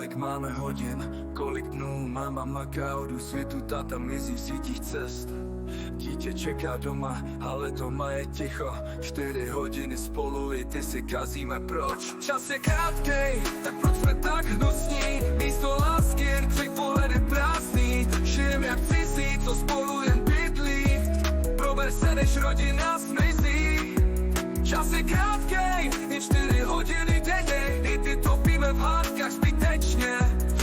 kolik máme hodin, kolik dnů máma maká od úsvitu, táta mizí v sítích cest. Dítě čeká doma, ale doma je ticho. 4 hodiny spolu i ty si kazíme, proč? Čas je krátkej, tak proč jsme tak hnusní? Místo lásky jen 3 pohledy prázdný. Žijem jak cizí, co spolu jen bydlí. Prober se, než rodina zmizí. Čas je krátkej, jen 4 hodiny denně. I ty topíme v hádkách zbytečně.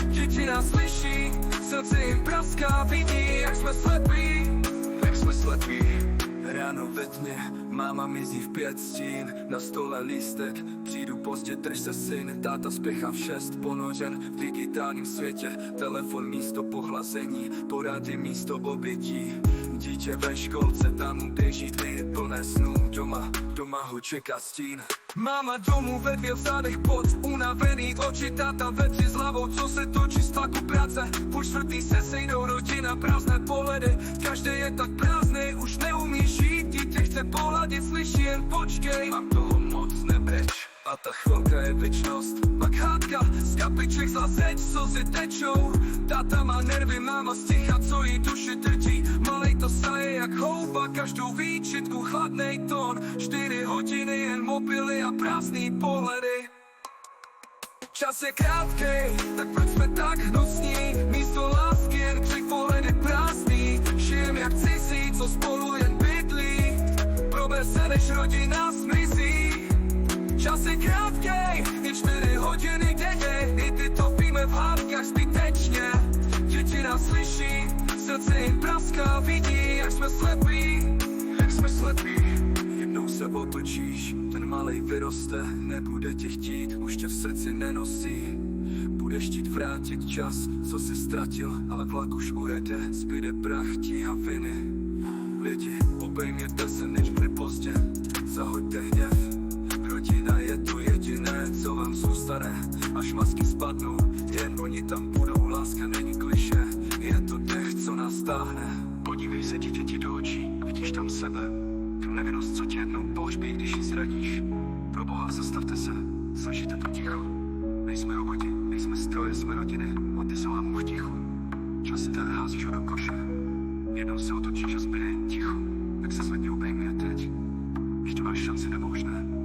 Děti nás slyší, srdce jim praská. Vidí, jak jsme slepí. Ráno ve tmě, máma mizí v 5 stín. Na stole lístek, přijdu pozdě, drž se syn. Táta spěchá v 6, ponořen v digitálním světě. Telefon místo pohlazení, porady místo obětí. Dítě ve školce, tam mu běží dny plné snů. Doma ho čeká stín. Máma domů ve 2 v zádech pod, unavený oči. Táta ve 3 s hlavou, co se točí z tlaku práce. Půl 4 se sejdou, rodina, prázdné pohledy. Každý je tak prázdnej, už neumí žít. Dítě chce pohladit, slyší jen počkej. Mám toho moc, nebreč. A ta chvilka je věčnost. Pak hádka, z kapiček zlazeč, slzy tečou. Táta má nervy, máma sticha, co jí duši drtí. Malej to saje jak houba, každou výčitku chladnej tón. 4 hodiny jen mobily a prázdný pohledy. Čas je krátkej, tak proč jsme tak hnusní? Místo lásky jen 3 pohledy prázdný. Žijem jak cizí, co spolu jen bydlí. Prober se, než rodina zmizí. Čas je krátkej, jen 4 hodiny denně. I ty topíme v hádkách zbytečně. Děti nás slyší, srdce jim praská. Vidí, jak jsme slepí. Jednou se otočíš, ten malej vyroste. Nebude tě chtít, už tě v srdci nenosí. Budeš chtít vrátit čas, co jsi ztratil, ale vlak už ujede. Zbyde prach, tíha viny. Lidi, obejměte se, než bude pozdě. Zahoďte hněv. Rodina je to jediné, co vám zůstane. Až masky spadnou, jen oni tam budou. Láska není klišé, je to dech, co nás táhne. Podívej se dítěti do očí, vidíš tam sebe. Tu nevinnost, co tě jednou pohřbí, když ji zradíš. Pro Boha, zastavte se, slyšíte to ticho. Nejsme roboti, nejsme stroje, jsme rodiny. A ty se lámou v tichu. Čas si tady házíš ho do koše. Jednou se otočíš a zbyde jen ticho. Tak se zvedni, obejmi je teď. Ještě máš šanci nemožné.